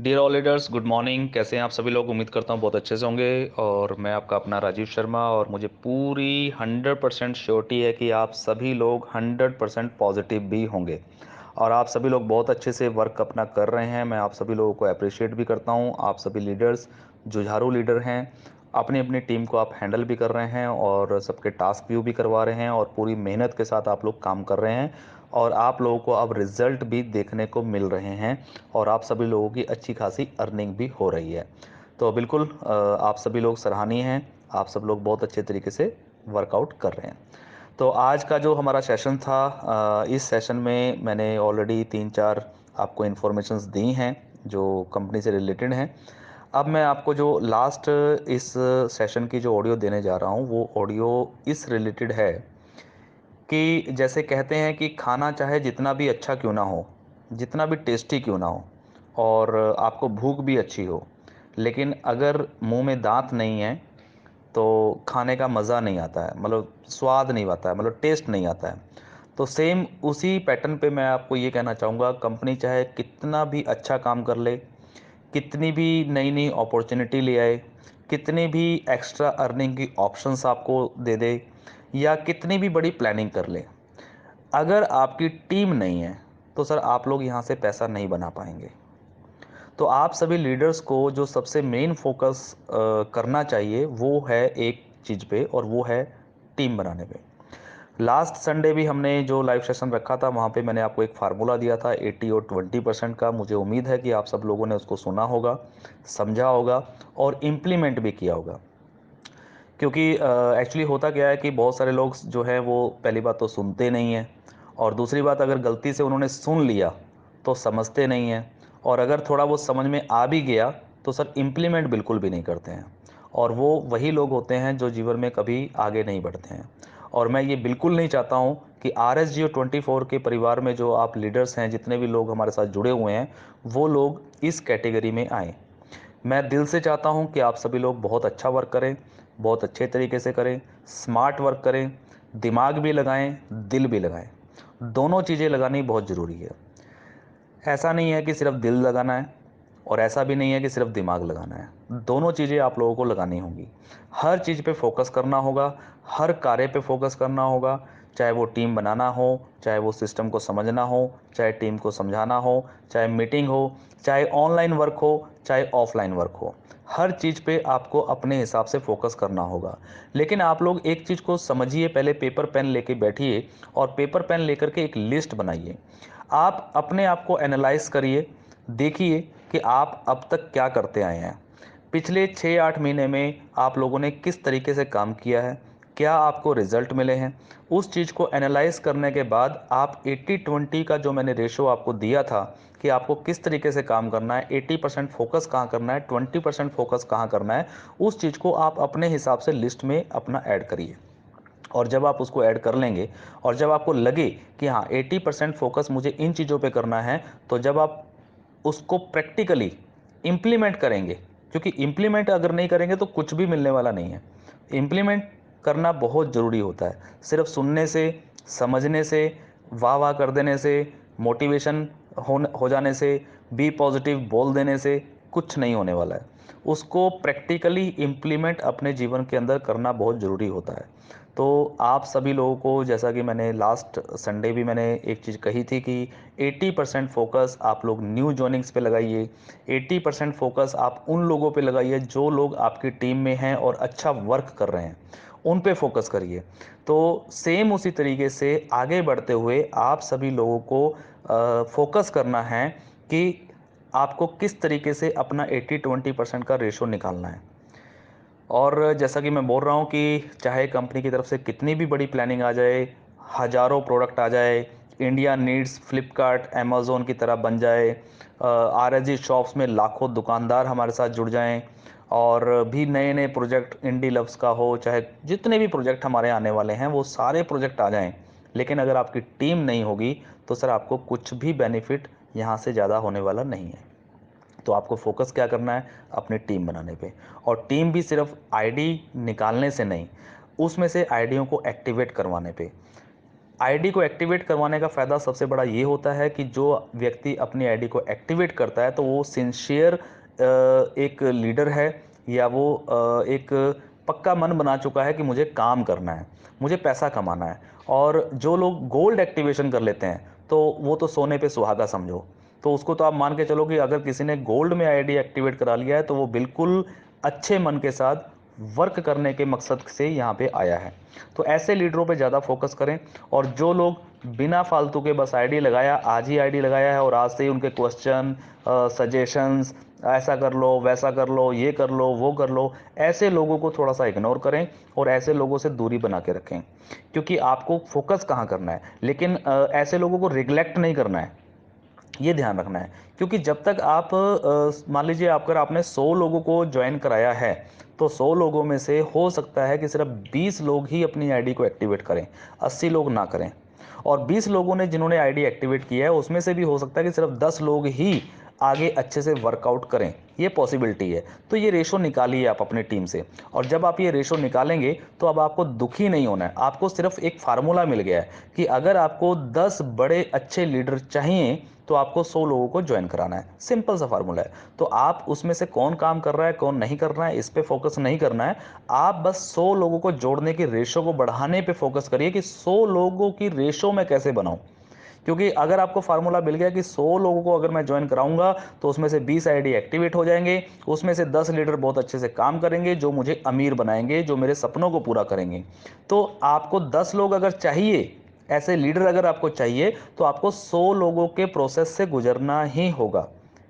Dear all leaders, good morning. कैसे हैं आप सभी लोग? उम्मीद करता हूँ बहुत अच्छे से होंगे। और मैं आपका अपना राजीव शर्मा, और मुझे पूरी 100% श्योरिटी है कि आप सभी लोग 100% पॉजिटिव भी होंगे और आप सभी लोग बहुत अच्छे से वर्क अपना कर रहे हैं। मैं आप सभी लोगों को अप्रिशिएट भी करता हूँ। आप सभी लीडर्स जुझारू लीडर हैं, अपनी अपनी टीम को आप हैंडल भी कर रहे हैं और सबके टास्क व्यू भी करवा रहे हैं और पूरी मेहनत के साथ आप लोग काम कर रहे हैं और आप लोगों को अब रिजल्ट भी देखने को मिल रहे हैं और आप सभी लोगों की अच्छी खासी अर्निंग भी हो रही है। तो बिल्कुल आप सभी लोग सराहनीय हैं। आप सब लोग बहुत अच्छे तरीके से वर्कआउट कर रहे हैं। तो आज का जो हमारा सेशन था, इस सेशन में मैंने ऑलरेडी 3-4 आपको इन्फॉर्मेशंस दी हैं जो कंपनी से रिलेटेड हैं। अब मैं आपको जो लास्ट इस सेशन की जो ऑडियो देने जा रहा हूँ वो ऑडियो इस रिलेटेड है कि जैसे कहते हैं कि खाना चाहे जितना भी अच्छा क्यों ना हो, जितना भी टेस्टी क्यों ना हो और आपको भूख भी अच्छी हो, लेकिन अगर मुंह में दांत नहीं है तो खाने का मज़ा नहीं आता है, मतलब स्वाद नहीं आता है, मतलब टेस्ट नहीं आता है। तो सेम उसी पैटर्न पे मैं आपको ये कहना चाहूँगा, कंपनी चाहे कितना भी अच्छा काम कर ले, कितनी भी नई नई अपॉर्चुनिटी ले आए, कितनी भी एक्स्ट्रा अर्निंग की ऑप्शंस आपको दे दे या कितनी भी बड़ी प्लानिंग कर ले, अगर आपकी टीम नहीं है तो सर आप लोग यहाँ से पैसा नहीं बना पाएंगे। तो आप सभी लीडर्स को जो सबसे मेन फोकस करना चाहिए वो है एक चीज़ पे, और वो है टीम बनाने पे। लास्ट संडे भी हमने जो लाइव सेशन रखा था वहाँ पे मैंने आपको एक फार्मूला दिया था 80 और 20% का। मुझे उम्मीद है कि आप सब लोगों ने उसको सुना होगा, समझा होगा और इम्प्लीमेंट भी किया होगा। क्योंकि एक्चुअली होता क्या है कि बहुत सारे लोग जो है वो पहली बात तो सुनते नहीं हैं, और दूसरी बात अगर गलती से उन्होंने सुन लिया तो समझते नहीं हैं, और अगर थोड़ा वो समझ में आ भी गया तो सर इम्प्लीमेंट बिल्कुल भी नहीं करते हैं। और वो वही लोग होते हैं जो जीवन में कभी आगे नहीं बढ़ते हैं। और मैं ये बिल्कुल नहीं चाहता हूँ कि RSGO24 के परिवार में जो आप लीडर्स हैं, जितने भी लोग हमारे साथ जुड़े हुए हैं, वो लोग इस कैटेगरी में आएँ। मैं दिल से चाहता हूं कि आप सभी लोग बहुत अच्छा वर्क करें, बहुत अच्छे तरीके से करें, स्मार्ट वर्क करें, दिमाग भी लगाएं, दिल भी लगाएं। दोनों चीज़ें लगानी बहुत ज़रूरी है। ऐसा नहीं है कि सिर्फ दिल लगाना है और ऐसा भी नहीं है कि सिर्फ दिमाग लगाना है। दोनों चीज़ें आप लोगों को लगानी होंगी। हर चीज़ पे फोकस करना होगा, हर कार्य पे फोकस करना होगा। चाहे वो टीम बनाना हो, चाहे वो सिस्टम को समझना हो, चाहे टीम को समझाना हो, चाहे मीटिंग हो, चाहे ऑनलाइन वर्क हो, चाहे ऑफलाइन वर्क हो। हर चीज़ पे आपको अपने हिसाब से फोकस करना होगा। लेकिन आप लोग एक चीज़ को समझिए, पहले पेपर पेन लेके बैठिए और पेपर पेन लेकर के एक लिस्ट बनाइए। आप अपने आप को एनालाइज करिए, देखिए कि आप अब तक क्या करते आए हैं। पिछले 6-8 महीने में आप लोगों ने किस तरीके से काम किया है, क्या आपको रिजल्ट मिले हैं। उस चीज़ को एनालाइज करने के बाद आप 80-20 का जो मैंने रेशो आपको दिया था कि आपको किस तरीके से काम करना है, 80% फोकस कहाँ करना है, 20% फोकस कहाँ करना है, उस चीज़ को आप अपने हिसाब से लिस्ट में अपना ऐड करिए। और जब आप उसको ऐड कर लेंगे और जब आपको लगे कि हाँ 80% फोकस मुझे इन चीज़ों पे करना है, तो जब आप उसको प्रैक्टिकली इम्प्लीमेंट करेंगे, क्योंकि इम्प्लीमेंट अगर नहीं करेंगे तो कुछ भी मिलने वाला नहीं है। इम्प्लीमेंट करना बहुत ज़रूरी होता है। सिर्फ सुनने से, समझने से, वाह वाह कर देने से, मोटिवेशन हो जाने से, बी पॉजिटिव बोल देने से कुछ नहीं होने वाला है। उसको प्रैक्टिकली इम्प्लीमेंट अपने जीवन के अंदर करना बहुत ज़रूरी होता है। तो आप सभी लोगों को, जैसा कि मैंने लास्ट संडे भी मैंने एक चीज़ कही थी कि 80% फोकस आप लोग न्यू जॉइनिंग्स पे लगाइए। 80% फोकस आप उन लोगों पे लगाइए जो लोग आपकी टीम में हैं और अच्छा वर्क कर रहे हैं, उन पे फोकस करिए। तो सेम उसी तरीके से आगे बढ़ते हुए आप सभी लोगों को फोकस करना है कि आपको किस तरीके से अपना 80-20% का रेशो निकालना है। और जैसा कि मैं बोल रहा हूँ कि चाहे कंपनी की तरफ से कितनी भी बड़ी प्लानिंग आ जाए, हज़ारों प्रोडक्ट आ जाए, इंडिया नीड्स फ्लिपकार्ट अमेज़ोन की तरह बन जाए, RSG शॉप्स में लाखों दुकानदार हमारे साथ जुड़ जाएं, और भी नए नए प्रोजेक्ट इंडी लव्स का हो, चाहे जितने भी प्रोजेक्ट हमारे आने वाले हैं वो सारे प्रोजेक्ट आ जाएं, लेकिन अगर आपकी टीम नहीं होगी तो सर आपको कुछ भी बेनिफिट यहाँ से ज़्यादा होने वाला नहीं है। तो आपको फोकस क्या करना है? अपनी टीम बनाने पे। और टीम भी सिर्फ आईडी निकालने से नहीं, उसमें से आईडियों को एक्टिवेट करवाने पे। आईडी को एक्टिवेट करवाने का फ़ायदा सबसे बड़ा ये होता है कि जो व्यक्ति अपनी आईडी को एक्टिवेट करता है तो वो सिंसियर एक लीडर है, या वो एक पक्का मन बना चुका है कि मुझे काम करना है, मुझे पैसा कमाना है। और जो लोग गोल्ड एक्टिवेशन कर लेते हैं तो वो तो सोने पे सुहागा समझो। तो उसको तो आप मान के चलो कि अगर किसी ने गोल्ड में आईडी एक्टिवेट करा लिया है तो वो बिल्कुल अच्छे मन के साथ वर्क करने के मकसद से यहाँ पे आया है। तो ऐसे लीडरों पे ज़्यादा फोकस करें। और जो लोग बिना फालतू के बस आईडी लगाया, आज ही आईडी लगाया है और आज से ही उनके क्वेश्चन, सजेशंस, ऐसा कर लो, वैसा कर लो, ये कर लो, वो कर लो, ऐसे लोगों को थोड़ा सा इग्नोर करें और ऐसे लोगों से दूरी बना के रखें। क्योंकि आपको फोकस कहाँ करना है, लेकिन ऐसे लोगों को रिग्लेक्ट नहीं करना है, ये ध्यान रखना है। क्योंकि जब तक आप मान लीजिए अगर आपने 100 लोगों को ज्वाइन कराया है तो 100 लोगों में से हो सकता है कि सिर्फ 20 लोग ही अपनी आईडी को एक्टिवेट करें, 80 लोग ना करें। और 20 लोगों ने जिन्होंने आईडी एक्टिवेट किया है उसमें से भी हो सकता है कि सिर्फ 10 लोग ही आगे अच्छे से वर्कआउट करें, ये पॉसिबिलिटी है। तो ये रेशो निकालिए आप अपनी टीम से। और जब आप ये रेशो निकालेंगे तो अब आपको दुखी नहीं होना है। आपको सिर्फ एक फार्मूला मिल गया है कि अगर आपको 10 बड़े अच्छे लीडर चाहिए तो आपको 100 लोगों को ज्वाइन कराना है। सिंपल सा फार्मूला है। तो आप उसमें से कौन काम कर रहा है, कौन नहीं कर रहा है, इस पे फोकस नहीं करना है। आप बस 100 लोगों को जोड़ने की रेशो को बढ़ाने पे फोकस करिए कि 100 लोगों की रेशो मैं कैसे बनाऊं। क्योंकि अगर आपको फार्मूला मिल गया कि 100 लोगों को अगर मैं ज्वाइन कराऊंगा तो उसमें से 20 आईडी एक्टिवेट हो जाएंगे, उसमें से 10 लीडर बहुत अच्छे से काम करेंगे जो मुझे अमीर बनाएंगे, जो मेरे सपनों को पूरा करेंगे। तो आपको 10 लोग अगर चाहिए, ऐसे लीडर अगर आपको चाहिए, तो आपको 100 लोगों के प्रोसेस से गुजरना ही होगा।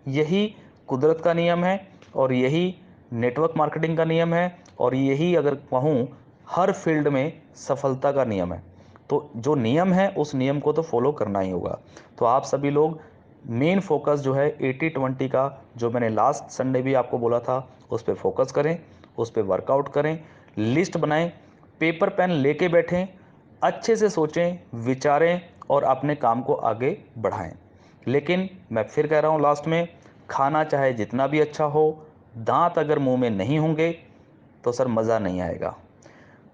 यही कुदरत का नियम है और यही नेटवर्क मार्केटिंग का नियम है और यही अगर कहूँ हर फील्ड में सफलता का नियम है। तो जो नियम है उस नियम को तो फॉलो करना ही होगा। तो आप सभी लोग मेन फोकस जो है 80-20 का, जो मैंने लास्ट संडे भी आपको बोला था, उस पर फोकस करें, उस पर वर्कआउट करें, लिस्ट बनाएं, पेपर पेन लेके बैठें, अच्छे से सोचें, विचारें और अपने काम को आगे बढ़ाएं। लेकिन मैं फिर कह रहा हूँ लास्ट में, खाना चाहे जितना भी अच्छा हो, दांत अगर मुंह में नहीं होंगे तो सर मज़ा नहीं आएगा।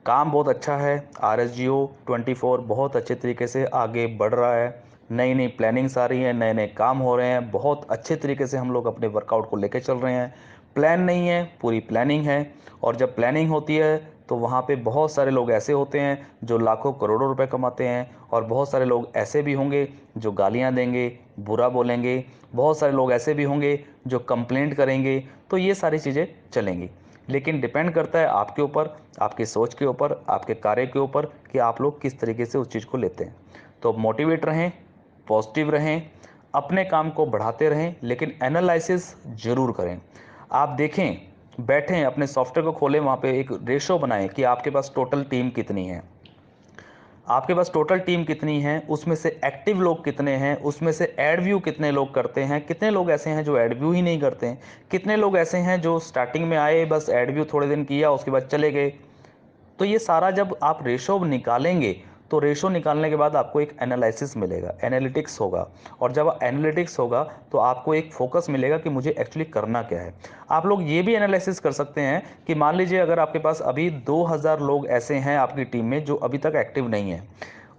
काम बहुत अच्छा है, RSGO 24 बहुत अच्छे तरीके से आगे बढ़ रहा है, नई नई प्लानिंग्स आ रही हैं, नए नए काम हो रहे हैं, बहुत अच्छे तरीके से हम लोग अपने वर्कआउट को लेकर चल रहे हैं। प्लान नहीं है, पूरी प्लानिंग है। और जब प्लानिंग होती है तो वहाँ पे बहुत सारे लोग ऐसे होते हैं जो लाखों करोड़ों रुपए कमाते हैं, और बहुत सारे लोग ऐसे भी होंगे जो गालियाँ देंगे, बुरा बोलेंगे, बहुत सारे लोग ऐसे भी होंगे जो कंप्लेंट करेंगे। तो ये सारी चीज़ें चलेंगी। लेकिन डिपेंड करता है आपके ऊपर, आपकी सोच के ऊपर, आपके कार्य के ऊपर कि आप लोग किस तरीके से उस चीज़ को लेते हैं। तो मोटिवेट रहें, पॉजिटिव रहें, अपने काम को बढ़ाते रहें, लेकिन एनालिसिस ज़रूर करें। आप देखें, बैठें, अपने सॉफ्टवेयर को खोलें, वहाँ पे एक रेशो बनाएं कि आपके पास टोटल टीम कितनी है, आपके पास टोटल टीम कितनी है, उसमें से एक्टिव लोग कितने हैं, उसमें से एड व्यू कितने लोग करते हैं, कितने लोग ऐसे हैं जो एड व्यू ही नहीं करते हैं, कितने लोग ऐसे हैं जो स्टार्टिंग में आए, बस एड व्यू थोड़े दिन किया उसके बाद चले गए। तो ये सारा जब आप रेशो निकालेंगे तो रेशो निकालने के बाद आपको एक एनालिसिस मिलेगा, एनालिटिक्स होगा। और जब एनालिटिक्स होगा तो आपको एक फोकस मिलेगा कि मुझे एक्चुअली करना क्या है। आप लोग ये भी एनालिसिस कर सकते हैं कि मान लीजिए अगर आपके पास अभी 2000 लोग ऐसे हैं आपकी टीम में जो अभी तक एक्टिव नहीं है,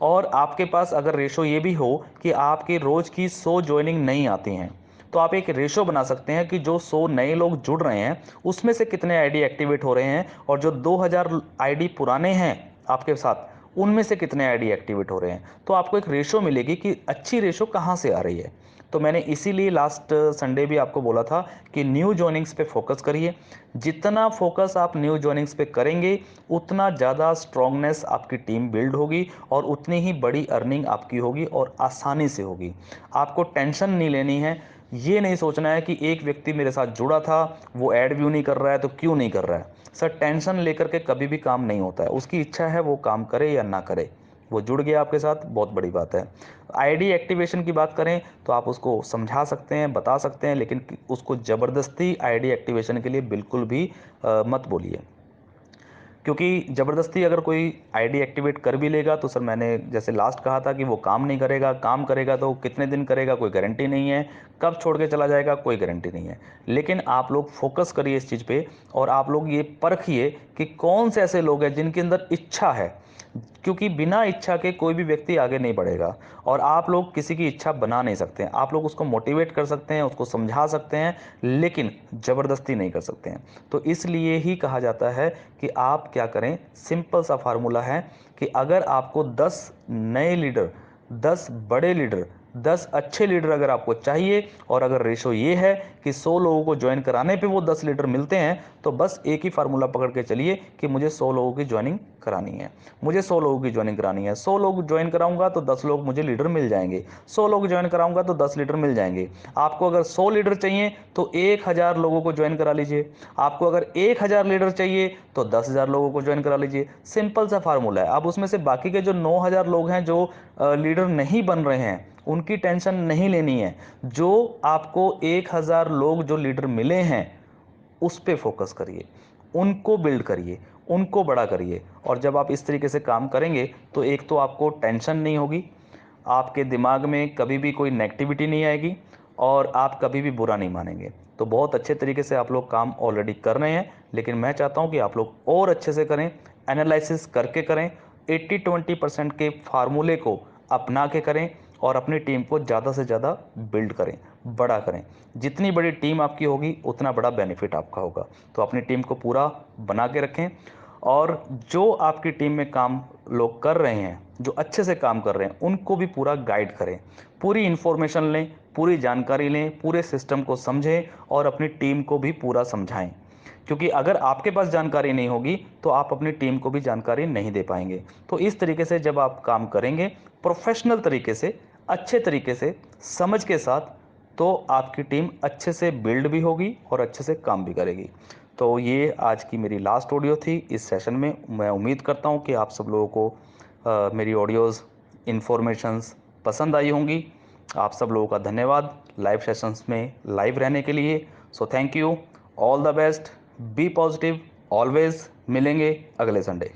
और आपके पास अगर रेशो ये भी हो कि आपके रोज़ की 100 ज्वाइनिंग नहीं आती हैं, तो आप एक रेशो बना सकते हैं कि जो 100 नए लोग जुड़ रहे हैं उसमें से कितने आईडी एक्टिवेट हो रहे हैं, और जो 2000 आईडी पुराने हैं आपके साथ उनमें से कितने आईडी एक्टिवेट हो रहे हैं। तो आपको एक रेशो मिलेगी कि अच्छी रेशो कहाँ से आ रही है। तो मैंने इसीलिए लास्ट संडे भी आपको बोला था कि न्यू जॉइनिंग्स पे फोकस करिए। जितना फोकस आप न्यू जॉइनिंग्स पे करेंगे उतना ज़्यादा स्ट्रांगनेस आपकी टीम बिल्ड होगी और उतनी ही बड़ी अर्निंग आपकी होगी और आसानी से होगी। आपको टेंशन नहीं लेनी है, ये नहीं सोचना है कि एक व्यक्ति मेरे साथ जुड़ा था, वो ऐड व्यू नहीं कर रहा है तो क्यों नहीं कर रहा है। सर टेंशन लेकर के कभी भी काम नहीं होता है, उसकी इच्छा है वो काम करे या ना करे, वो जुड़ गया आपके साथ, बहुत बड़ी बात है। आईडी एक्टिवेशन की बात करें तो आप उसको समझा सकते हैं, बता सकते हैं, लेकिन उसको ज़बरदस्ती आईडी एक्टिवेशन के लिए बिल्कुल भी मत बोलिए। क्योंकि ज़बरदस्ती अगर कोई आईडी एक्टिवेट कर भी लेगा तो सर मैंने जैसे लास्ट कहा था कि वो काम नहीं करेगा, काम करेगा तो कितने दिन करेगा कोई गारंटी नहीं है, कब छोड़ के चला जाएगा कोई गारंटी नहीं है। लेकिन आप लोग फोकस करिए इस चीज़ पे और आप लोग ये परखिए कि कौन से ऐसे लोग हैं जिनके अंदर इच्छा है, क्योंकि बिना इच्छा के कोई भी व्यक्ति आगे नहीं बढ़ेगा, और आप लोग किसी की इच्छा बना नहीं सकते हैं। आप लोग उसको मोटिवेट कर सकते हैं, उसको समझा सकते हैं, लेकिन ज़बरदस्ती नहीं कर सकते हैं। तो इसलिए ही कहा जाता है कि आप क्या करें, सिंपल सा फार्मूला है कि अगर आपको 10 नए लीडर, 10 बड़े लीडर, 10 अच्छे लीडर अगर आपको चाहिए, और अगर रेशो ये है कि 100 लोगों को ज्वाइन कराने पे वो 10 लीडर मिलते हैं, तो बस एक ही फार्मूला पकड़ के चलिए कि मुझे 100 लोगों की ज्वाइनिंग करानी है, मुझे 100 लोगों की ज्वाइनिंग करानी है। 100 लोग ज्वाइन कराऊंगा तो 10 लोग मुझे लीडर मिल जाएंगे, 100 लोग ज्वाइन कराऊंगा तो 10 लीडर मिल जाएंगे। आपको अगर 100 लीडर चाहिए तो 1000 लोगों को ज्वाइन करा लीजिए। आपको अगर 1000 लीडर चाहिए तो 10,000 लोगों को ज्वाइन करा लीजिए। सिंपल सा फार्मूला है। अब उसमें से बाकी के जो 9000 लोग हैं जो लीडर नहीं बन रहे हैं, उनकी टेंशन नहीं लेनी है। जो आपको 1000 लोग जो लीडर मिले हैं उस पे फोकस करिए, उनको बिल्ड करिए, उनको बड़ा करिए। और जब आप इस तरीके से काम करेंगे तो एक तो आपको टेंशन नहीं होगी, आपके दिमाग में कभी भी कोई नेगेटिविटी नहीं आएगी, और आप कभी भी बुरा नहीं मानेंगे। तो बहुत अच्छे तरीके से आप लोग काम ऑलरेडी कर रहे हैं, लेकिन मैं चाहता हूं कि आप लोग और अच्छे से करें, एनालिसिस करके करें, 80-20% के फार्मूले को अपना के करें, और अपनी टीम को ज़्यादा से ज़्यादा बिल्ड करें, बड़ा करें। जितनी बड़ी टीम आपकी होगी उतना बड़ा बेनिफिट आपका होगा। तो अपनी टीम को पूरा बना के रखें, और जो आपकी टीम में काम लोग कर रहे हैं, जो अच्छे से काम कर रहे हैं, उनको भी पूरा गाइड करें, पूरी इन्फॉर्मेशन लें, पूरी जानकारी लें, पूरे सिस्टम को समझें, और अपनी टीम को भी पूरा समझाएं। क्योंकि अगर आपके पास जानकारी नहीं होगी तो आप अपनी टीम को भी जानकारी नहीं दे पाएंगे। तो इस तरीके से जब आप काम करेंगे प्रोफेशनल तरीके से, अच्छे तरीके से, समझ के साथ, तो आपकी टीम अच्छे से बिल्ड भी होगी और अच्छे से काम भी करेगी। तो ये आज की मेरी लास्ट ऑडियो थी इस सेशन में। मैं उम्मीद करता हूँ कि आप सब लोगों को मेरी ऑडियोज़, इन्फॉर्मेशंस पसंद आई होंगी। आप सब लोगों का धन्यवाद लाइव सेशंस में लाइव रहने के लिए। So thank you, all the best, be positive always. मिलेंगे अगले संडे।